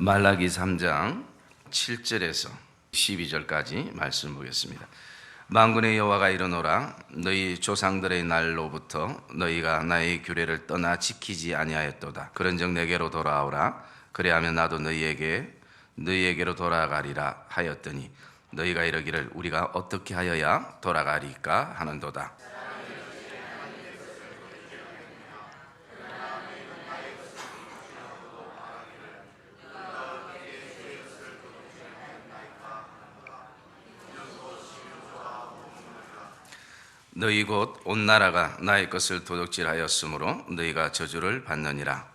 말라기 3장 7절에서 12절까지 말씀 보겠습니다. 만군의 여호와가 이르노라. 너희 조상들의 날로부터 너희가 나의 규례를 떠나 지키지 아니하였도다. 그런즉 내게로 돌아오라. 그리하면 나도 너희에게로 돌아가리라 하였더니 너희가 이르기를 우리가 어떻게 하여야 돌아가리까 하는도다. 너희 곧 온 나라가 나의 것을 도둑질하였으므로 너희가 저주를 받느니라.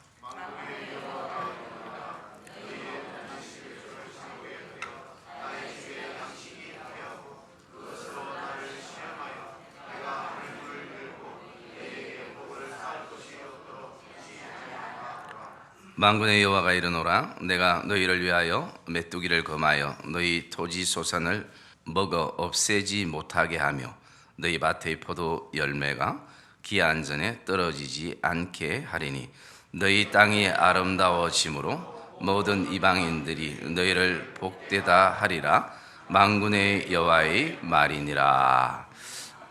만군의 여호와가 이르노라. 내가 너희를 위하여 메뚜기를 금하여 너희 토지 소산을 먹어 없애지 못하게 하며 너희 밭의 포도 열매가 기한 전에 떨어지지 않게 하리니 너희 땅이 아름다워짐으로 모든 이방인들이 너희를 복되다 하리라. 만군의 여호와의 말이니라.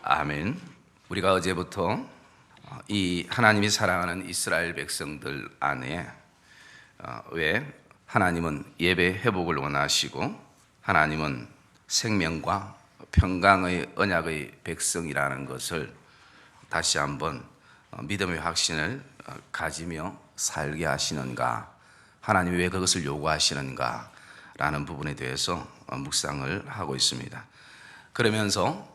아멘. 우리가 어제부터 이 하나님이 사랑하는 이스라엘 백성들 안에 왜 하나님은 예배 회복을 원하시고 하나님은 생명과 평강의 언약의 백성이라는 것을 다시 한번 믿음의 확신을 가지며 살게 하시는가, 하나님이 왜 그것을 요구하시는가 라는 부분에 대해서 묵상을 하고 있습니다. 그러면서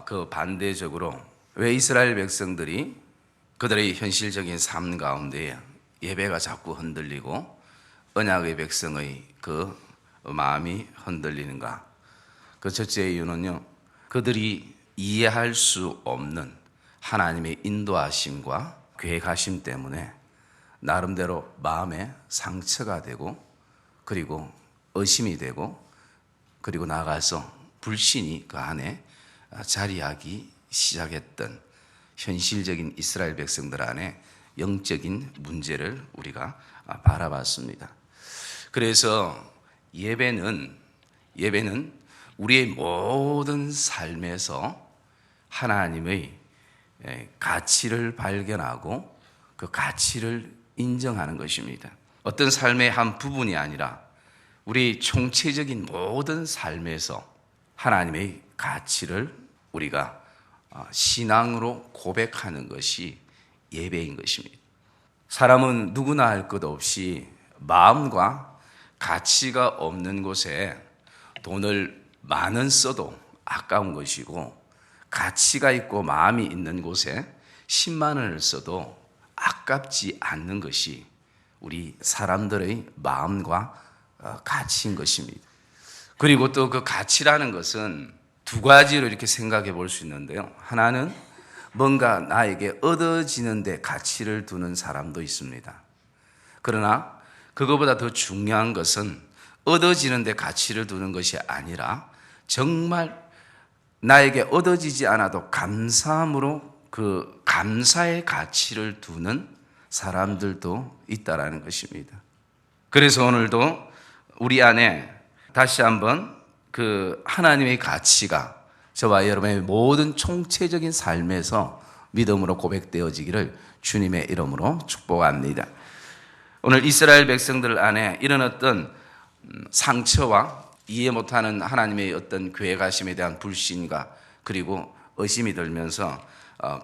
그 반대적으로 왜 이스라엘 백성들이 그들의 현실적인 삶 가운데 예배가 자꾸 흔들리고 언약의 백성의 그 마음이 흔들리는가? 그 첫째 이유는요, 그들이 이해할 수 없는 하나님의 인도하심과 계획하심 때문에 나름대로 마음에 상처가 되고 그리고 의심이 되고 그리고 나아가서 불신이 그 안에 자리하기 시작했던 현실적인 이스라엘 백성들 안에 영적인 문제를 우리가 바라봤습니다. 그래서 예배는 우리의 모든 삶에서 하나님의 가치를 발견하고 그 가치를 인정하는 것입니다. 어떤 삶의 한 부분이 아니라 우리 총체적인 모든 삶에서 하나님의 가치를 우리가 신앙으로 고백하는 것이 예배인 것입니다. 사람은 누구나 할 것 없이 마음과 가치가 없는 곳에 돈을 많은 써도 아까운 것이고, 가치가 있고 마음이 있는 곳에 10만 원을 써도 아깝지 않는 것이 우리 사람들의 마음과 가치인 것입니다. 그리고 또 그 가치라는 것은 두 가지로 이렇게 생각해 볼 수 있는데요. 하나는 뭔가 나에게 얻어지는 데 가치를 두는 사람도 있습니다. 그러나 그거보다 더 중요한 것은 얻어지는 데 가치를 두는 것이 아니라 정말 나에게 얻어지지 않아도 감사함으로 그 감사의 가치를 두는 사람들도 있다라는 것입니다. 그래서 오늘도 우리 안에 다시 한번 그 하나님의 가치가 저와 여러분의 모든 총체적인 삶에서 믿음으로 고백되어지기를 주님의 이름으로 축복합니다. 오늘 이스라엘 백성들 안에 이런 어떤 상처와 이해 못하는 하나님의 어떤 계획하심에 대한 불신과 그리고 의심이 들면서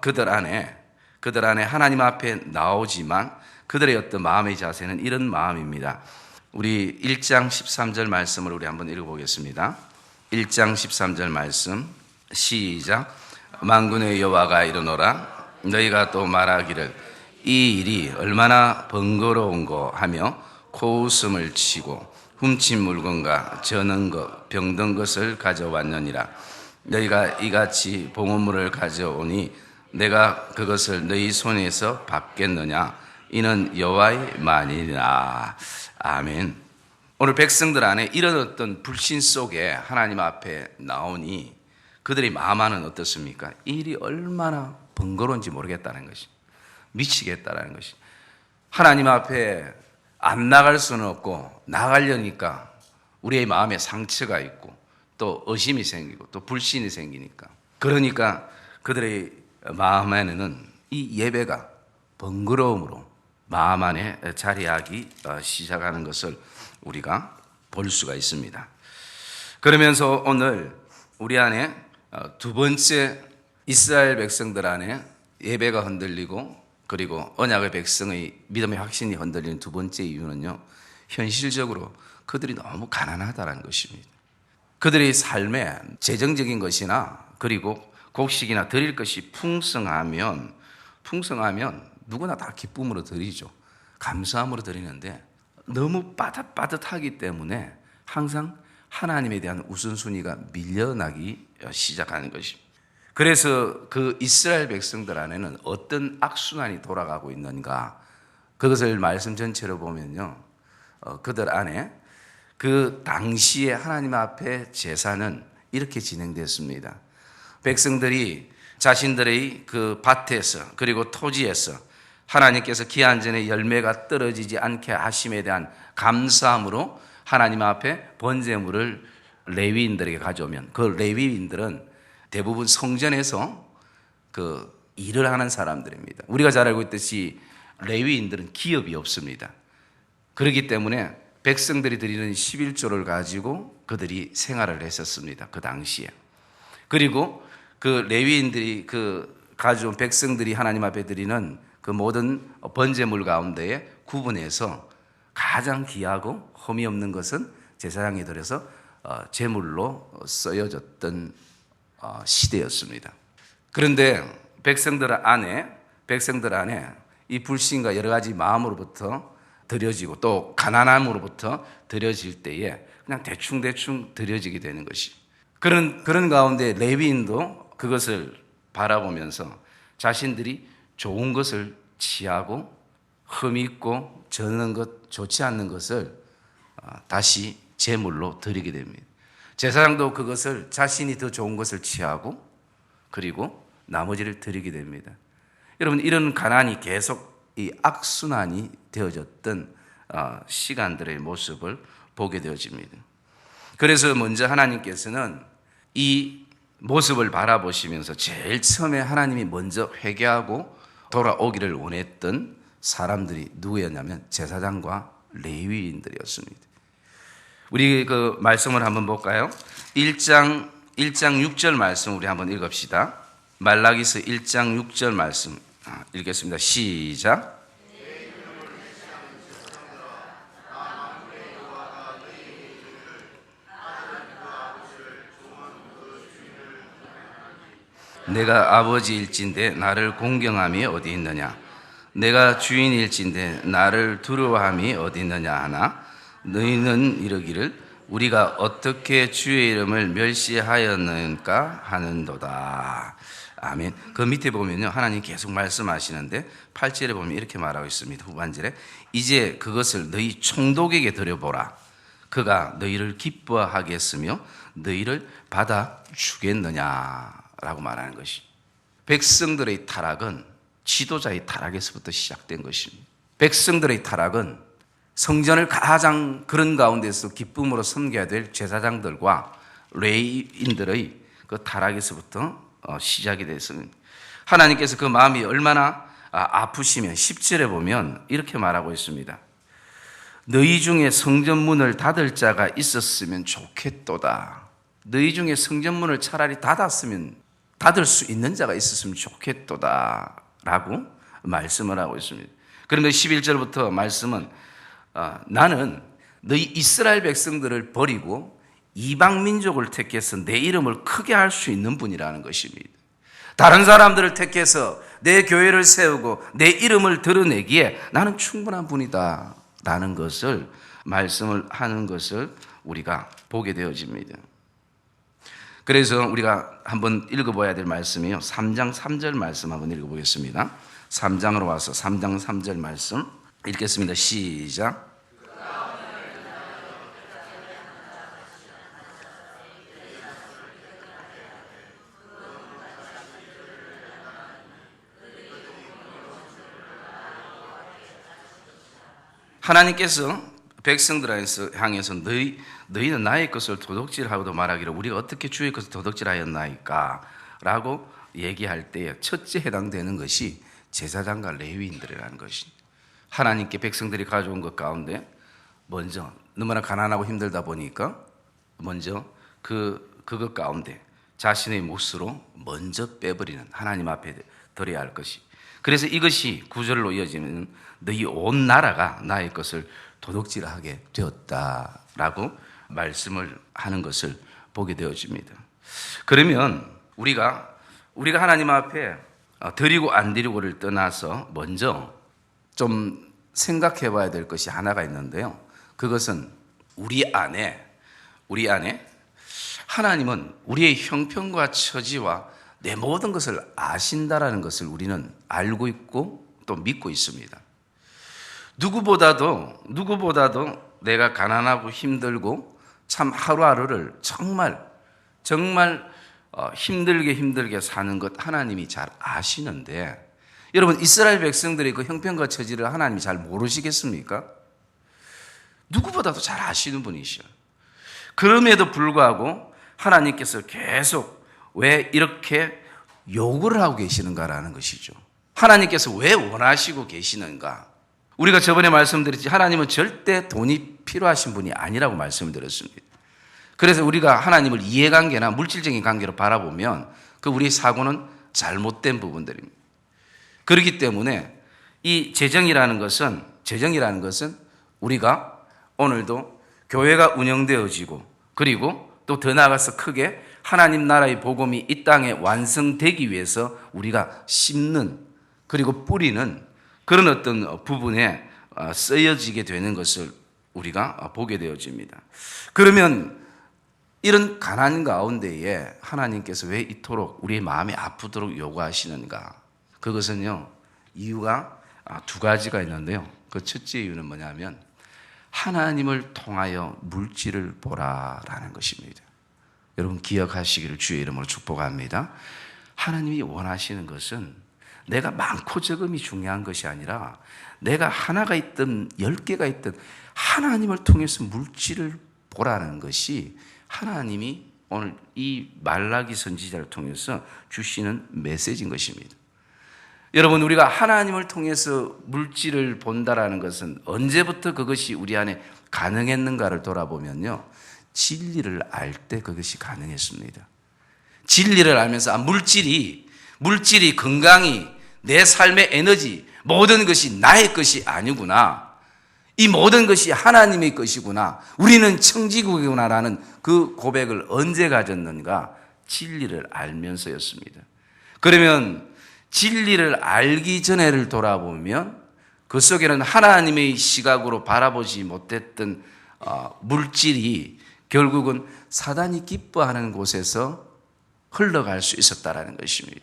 그들 안에 하나님 앞에 나오지만 그들의 어떤 마음의 자세는 이런 마음입니다. 우리 1장 13절 말씀을 우리 한번 읽어보겠습니다. 1장 13절 말씀 시작. 만군의 여호와가 이르노라. 너희가 또 말하기를 이 일이 얼마나 번거로운고 하며 코웃음을 치고 훔친 물건과 저는 것 병든 것을 가져왔느니라. 너희가 이같이 봉헌물을 가져오니 내가 그것을 너희 손에서 받겠느냐? 이는 여호와의 말이니라. 아멘. 오늘 백성들 안에 이런 어떤 불신 속에 하나님 앞에 나오니 그들의 마음 안은 어떻습니까? 이 일이 얼마나 번거로운지 모르겠다는 것이, 미치겠다라는 것이, 하나님 앞에 안 나갈 수는 없고 나가려니까 우리의 마음에 상처가 있고 또 의심이 생기고 또 불신이 생기니까, 그러니까 그들의 마음에는 이 예배가 번거로움으로 마음 안에 자리하기 시작하는 것을 우리가 볼 수가 있습니다. 그러면서 오늘 우리 안에 두 번째, 이스라엘 백성들 안에 예배가 흔들리고 그리고 언약의 백성의 믿음의 확신이 흔들리는 두 번째 이유는요, 현실적으로 그들이 너무 가난하다는 것입니다. 그들의 삶에 재정적인 것이나 그리고 곡식이나 드릴 것이 풍성하면 누구나 다 기쁨으로 드리죠. 감사함으로 드리는데 너무 빠듯빠듯하기 때문에 항상 하나님에 대한 우선순위가 밀려나기 시작하는 것입니다. 그래서 그 이스라엘 백성들 안에는 어떤 악순환이 돌아가고 있는가, 그것을 말씀 전체로 보면요, 그들 안에 그 당시에 하나님 앞에 제사는 이렇게 진행됐습니다. 백성들이 자신들의 그 밭에서 그리고 토지에서 하나님께서 기한 전에 열매가 떨어지지 않게 하심에 대한 감사함으로 하나님 앞에 번제물을 레위인들에게 가져오면, 그 레위인들은 대부분 성전에서 그 일을 하는 사람들입니다. 우리가 잘 알고 있듯이 레위인들은 기업이 없습니다. 그렇기 때문에 백성들이 드리는 11조를 가지고 그들이 생활을 했었습니다. 그 당시에. 그리고 그 레위인들이 가져온 백성들이 하나님 앞에 드리는 그 모든 번제물 가운데에 구분해서 가장 귀하고 흠이 없는 것은 제사장이 들여서 제물로 쓰여졌던 시대였습니다. 그런데 백성들 안에 이 불신과 여러 가지 마음으로부터 드려지고 또 가난함으로부터 드려질 때에 그냥 대충 드려지게 되는 것이, 그런 가운데 레위인도 그것을 바라보면서 자신들이 좋은 것을 취하고 흠이 있고 저는 것, 좋지 않는 것을 다시 제물로 드리게 됩니다. 제사장도 그것을 자신이 더 좋은 것을 취하고 그리고 나머지를 드리게 됩니다. 여러분, 이런 가난이 계속 이 악순환이 되어졌던 시간들의 모습을 보게 되어집니다. 그래서 먼저 하나님께서는 이 모습을 바라보시면서 제일 처음에 하나님이 먼저 회개하고 돌아오기를 원했던 사람들이 누구였냐면 제사장과 레위인들이었습니다. 우리 그 말씀을 한번 볼까요? 1장 6절 말씀 우리 한번 읽읍시다. 말라기서 1장 6절 말씀 읽겠습니다. 시작. 내가 아버지일진데 나를 공경함이 어디 있느냐? 내가 주인일진데 나를 두려워함이 어디 있느냐 하나? 너희는 이르기를 우리가 어떻게 주의 이름을 멸시하였는가 하는도다. 아멘. 그 밑에 보면요, 하나님 계속 말씀하시는데 8절에 보면 이렇게 말하고 있습니다. 후반절에 이제 그것을 너희 총독에게 드려보라. 그가 너희를 기뻐하겠으며 너희를 받아주겠느냐라고 말하는 것이, 백성들의 타락은 지도자의 타락에서부터 시작된 것입니다. 백성들의 타락은 성전을 가장 그런 가운데서 기쁨으로 섬겨야 될 제사장들과 레위인들의 그 타락에서부터 시작이 됐습니다. 하나님께서 그 마음이 얼마나 아프시면 10절에 보면 이렇게 말하고 있습니다. 너희 중에 성전문을 닫을 자가 있었으면 좋겠도다. 너희 중에 성전문을 차라리 닫을 수 있는 자가 있었으면 좋겠도다 라고 말씀을 하고 있습니다. 그런데 11절부터 말씀은 나는 너희 이스라엘 백성들을 버리고 이방 민족을 택해서 내 이름을 크게 할 수 있는 분이라는 것입니다. 다른 사람들을 택해서 내 교회를 세우고 내 이름을 드러내기에 나는 충분한 분이다 라는 것을 말씀을 하는 것을 우리가 보게 되어집니다. 그래서 우리가 한번 읽어봐야 될 말씀이요, 3장 3절 말씀 한번 읽어보겠습니다. 3장으로 와서 3장 3절 말씀 읽겠습니다. 시작. 하나님께서 백성들 향해서 너희는 나의 것을 도둑질하고도 말하기를 우리가 어떻게 주의 것을 도둑질하였나이까 라고 얘기할 때에 첫째 해당되는 것이 제사장과 레위인들이라는 것이, 하나님께 백성들이 가져온 것 가운데 먼저 너무나 가난하고 힘들다 보니까 먼저 그것 가운데 자신의 몫으로 먼저 빼버리는, 하나님 앞에 드려야 할 것이, 그래서 이것이 구절로 이어지면 너희 온 나라가 나의 것을 도둑질하게 되었다라고 말씀을 하는 것을 보게 되어집니다. 그러면 우리가 하나님 앞에 드리고 안 드리고를 떠나서 먼저 좀 생각해 봐야 될 것이 하나가 있는데요. 그것은 우리 안에 하나님은 우리의 형편과 처지와 내 모든 것을 아신다라는 것을 우리는 알고 있고 또 믿고 있습니다. 누구보다도 내가 가난하고 힘들고 참 하루하루를 정말 힘들게 사는 것 하나님이 잘 아시는데, 여러분 이스라엘 백성들의 그 형편과 처지를 하나님이 잘 모르시겠습니까? 누구보다도 잘 아시는 분이시요. 그럼에도 불구하고 하나님께서 계속 왜 이렇게 요구를 하고 계시는가라는 것이죠. 하나님께서 왜 원하시고 계시는가? 우리가 저번에 말씀드렸지, 하나님은 절대 돈이 필요하신 분이 아니라고 말씀을 드렸습니다. 그래서 우리가 하나님을 이해관계나 물질적인 관계로 바라보면 그 우리의 사고는 잘못된 부분들입니다. 그렇기 때문에 이 재정이라는 것은 우리가 오늘도 교회가 운영되어지고, 그리고 또 더 나아가서 크게 하나님 나라의 복음이 이 땅에 완성되기 위해서 우리가 심는, 그리고 뿌리는 그런 어떤 부분에 쓰여지게 되는 것을 우리가 보게 되어집니다. 그러면 이런 가난 가운데에 하나님께서 왜 이토록 우리의 마음이 아프도록 요구하시는가? 그것은요, 이유가 두 가지가 있는데요. 그 첫째 이유는 뭐냐면 하나님을 통하여 물질을 보라라는 것입니다. 여러분 기억하시기를 주의 이름으로 축복합니다. 하나님이 원하시는 것은 내가 많고 적음이 중요한 것이 아니라 내가 하나가 있든 10개가 있든 하나님을 통해서 물질을 보라는 것이 하나님이 오늘 이 말라기 선지자를 통해서 주시는 메시지인 것입니다. 여러분 우리가 하나님을 통해서 물질을 본다라는 것은 언제부터 그것이 우리 안에 가능했는가를 돌아보면요, 진리를 알 때 그것이 가능했습니다. 진리를 알면서 물질이 건강이 내 삶의 에너지 모든 것이 나의 것이 아니구나, 이 모든 것이 하나님의 것이구나, 우리는 청지국이구나라는 그 고백을 언제 가졌는가? 진리를 알면서였습니다. 그러면 진리를 알기 전에를 돌아보면 그 속에는 하나님의 시각으로 바라보지 못했던 물질이 결국은 사단이 기뻐하는 곳에서 흘러갈 수 있었다는 것입니다.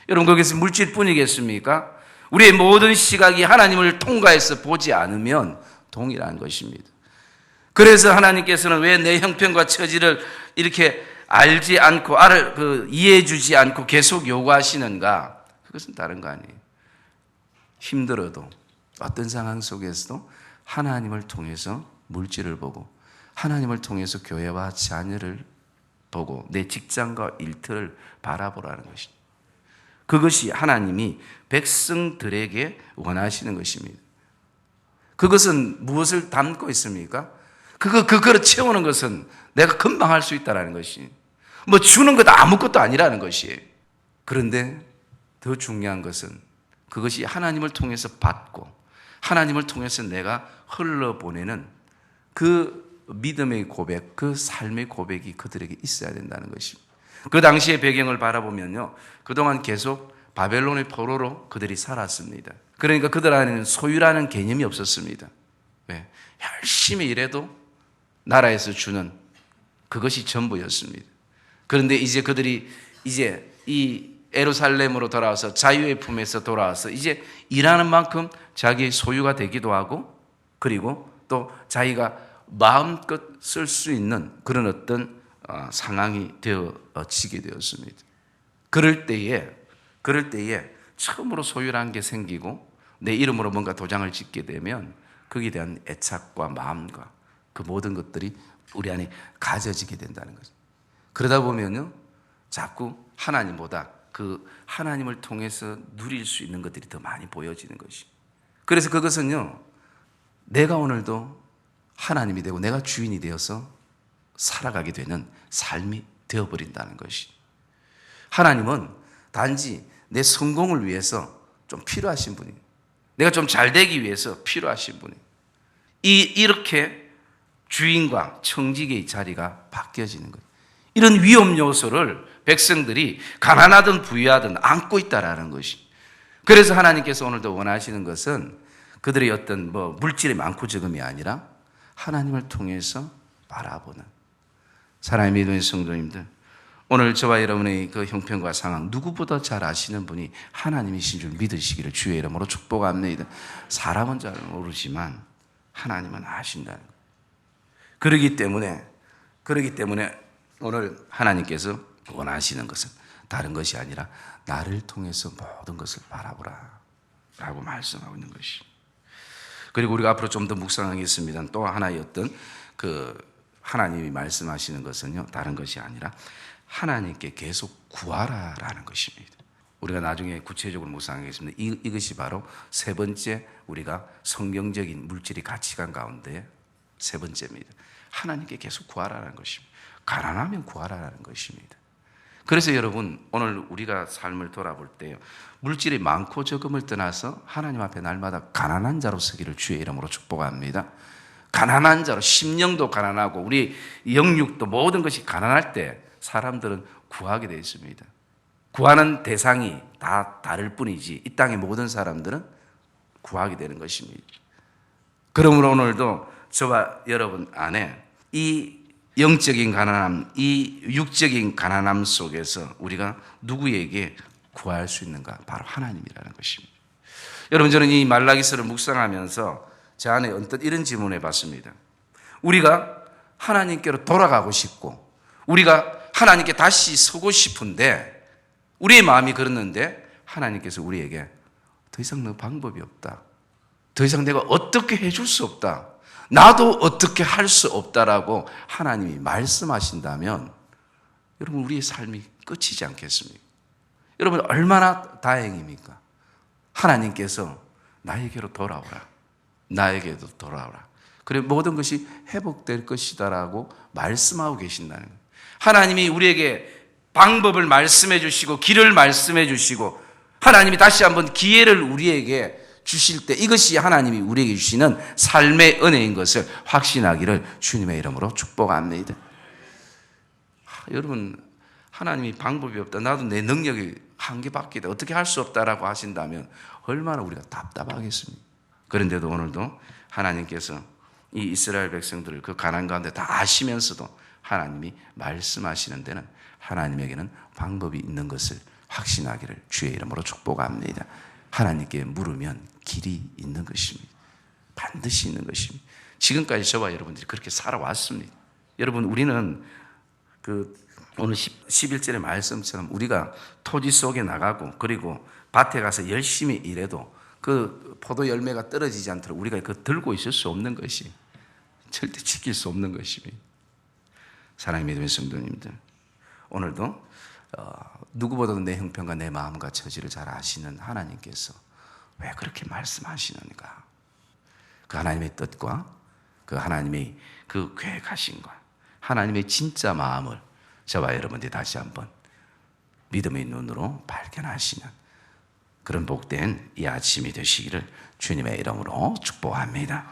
여러분 거기서 물질뿐이겠습니까? 우리의 모든 시각이 하나님을 통과해서 보지 않으면 동일한 것입니다. 그래서 하나님께서는 왜 내 형편과 처지를 이렇게 알지 않고 이해해 주지 않고 계속 요구하시는가? 그것은 다른 거 아니에요. 힘들어도 어떤 상황 속에서도 하나님을 통해서 물질을 보고 하나님을 통해서 교회와 자녀를 보고 내 직장과 일터를 바라보라는 것입니다. 그것이 하나님이 백성들에게 원하시는 것입니다. 그것은 무엇을 담고 있습니까? 그거를 채우는 것은 내가 금방 할 수 있다는 것이, 주는 것도 아무것도 아니라는 것이에요. 그런데 더 중요한 것은 그것이 하나님을 통해서 받고 하나님을 통해서 내가 흘러보내는 그 믿음의 고백, 그 삶의 고백이 그들에게 있어야 된다는 것입니다. 그 당시의 배경을 바라보면요, 그동안 계속 바벨론의 포로로 그들이 살았습니다. 그러니까 그들 안에는 소유라는 개념이 없었습니다. 왜? 열심히 일해도 나라에서 주는 그것이 전부였습니다. 그런데 이제 그들이 이 예루살렘으로 돌아와서 자유의 품에서 돌아와서 이제 일하는 만큼 자기의 소유가 되기도 하고, 그리고 또 자기가 마음껏 쓸 수 있는 그런 어떤 상황이 되어지게 되었습니다. 그럴 때에 처음으로 소유라는 게 생기고 내 이름으로 뭔가 도장을 짓게 되면 거기에 대한 애착과 마음과 그 모든 것들이 우리 안에 가져지게 된다는 거죠. 그러다 보면요, 자꾸 하나님보다 그 하나님을 통해서 누릴 수 있는 것들이 더 많이 보여지는 것이. 그래서 그것은요, 내가 오늘도 하나님이 되고 내가 주인이 되어서 살아가게 되는 삶이 되어버린다는 것이. 하나님은 단지 내 성공을 위해서 좀 필요하신 분이에요. 내가 좀 잘 되기 위해서 필요하신 분이에요. 이렇게 주인과 청지기의 자리가 바뀌어지는 거예요. 이런 위험 요소를 백성들이 가난하든 부유하든 안고 있다라는 것이. 그래서 하나님께서 오늘도 원하시는 것은 그들의 어떤 물질이 많고 적음이 아니라 하나님을 통해서 바라보는. 사랑의 믿음의 성도님들, 오늘 저와 여러분의 그 형편과 상황 누구보다 잘 아시는 분이 하나님이신 줄 믿으시기를 주의 이름으로 축복합니다. 사람은 잘 모르지만 하나님은 아신다는 거예요. 그러기 때문에 오늘 하나님께서 원하시는 것은 다른 것이 아니라 나를 통해서 모든 것을 바라보라 라고 말씀하고 있는 것이. 그리고 우리가 앞으로 좀 더 묵상하겠습니다. 또 하나의 어떤 하나님이 말씀하시는 것은요, 다른 것이 아니라 하나님께 계속 구하라라는 것입니다. 우리가 나중에 구체적으로 묵상하겠습니다. 이것이 바로 세 번째 우리가 성경적인 물질의 가치관 가운데 세 번째입니다. 하나님께 계속 구하라는 것입니다. 가난하면 구하라는 것입니다. 그래서 여러분, 오늘 우리가 삶을 돌아볼 때요, 물질이 많고 적음을 떠나서 하나님 앞에 날마다 가난한 자로 서기를 주의 이름으로 축복합니다. 가난한 자로, 심령도 가난하고 우리 영육도 모든 것이 가난할 때 사람들은 구하게 되어 있습니다. 구하는 대상이 다 다를 뿐이지 이 땅의 모든 사람들은 구하게 되는 것입니다. 그러므로 오늘도 저와 여러분 안에 이 영적인 가난함, 이 육적인 가난함 속에서 우리가 누구에게 구할 수 있는가? 바로 하나님이라는 것입니다. 여러분, 저는 이 말라기서를 묵상하면서 제 안에 언뜻 이런 질문을 해봤습니다. 우리가 하나님께로 돌아가고 싶고 우리가 하나님께 다시 서고 싶은데 우리의 마음이 그렇는데 하나님께서 우리에게 더 이상 너 방법이 없다. 더 이상 내가 어떻게 해줄 수 없다. 나도 어떻게 할 수 없다라고 하나님이 말씀하신다면 여러분, 우리의 삶이 끝이지 않겠습니까? 여러분, 얼마나 다행입니까? 하나님께서 나에게로 돌아오라. 나에게도 돌아오라. 그리고 모든 것이 회복될 것이다라고 말씀하고 계신다는 거예요. 하나님이 우리에게 방법을 말씀해 주시고 길을 말씀해 주시고 하나님이 다시 한번 기회를 우리에게 주실 때 이것이 하나님이 우리에게 주시는 삶의 은혜인 것을 확신하기를 주님의 이름으로 축복합니다. 여러분, 하나님이 방법이 없다. 나도 내 능력이 한계밖에 돼. 어떻게 할 수 없다라고 하신다면 얼마나 우리가 답답하겠습니까? 그런데도 오늘도 하나님께서 이 이스라엘 백성들을 그 가난 가운데 다 아시면서도 하나님이 말씀하시는 데는 하나님에게는 방법이 있는 것을 확신하기를 주의 이름으로 축복합니다. 하나님께 물으면 길이 있는 것입니다. 반드시 있는 것입니다. 지금까지 저와 여러분들이 그렇게 살아왔습니다. 여러분, 우리는 오늘 11절의 말씀처럼 우리가 토지 속에 나가고 그리고 밭에 가서 열심히 일해도 그 포도 열매가 떨어지지 않도록 우리가 그거 들고 있을 수 없는 것이 절대 지킬 수 없는 것입니다. 사랑의 믿음의 성도님들, 오늘도 누구보다도 내 형편과 내 마음과 처지를 잘 아시는 하나님께서 왜 그렇게 말씀하시는가? 그 하나님의 뜻과 그 하나님의 그 계획하심과 하나님의 진짜 마음을 저와 여러분들이 다시 한번 믿음의 눈으로 발견하시는 그런 복된 이 아침이 되시기를 주님의 이름으로 축복합니다.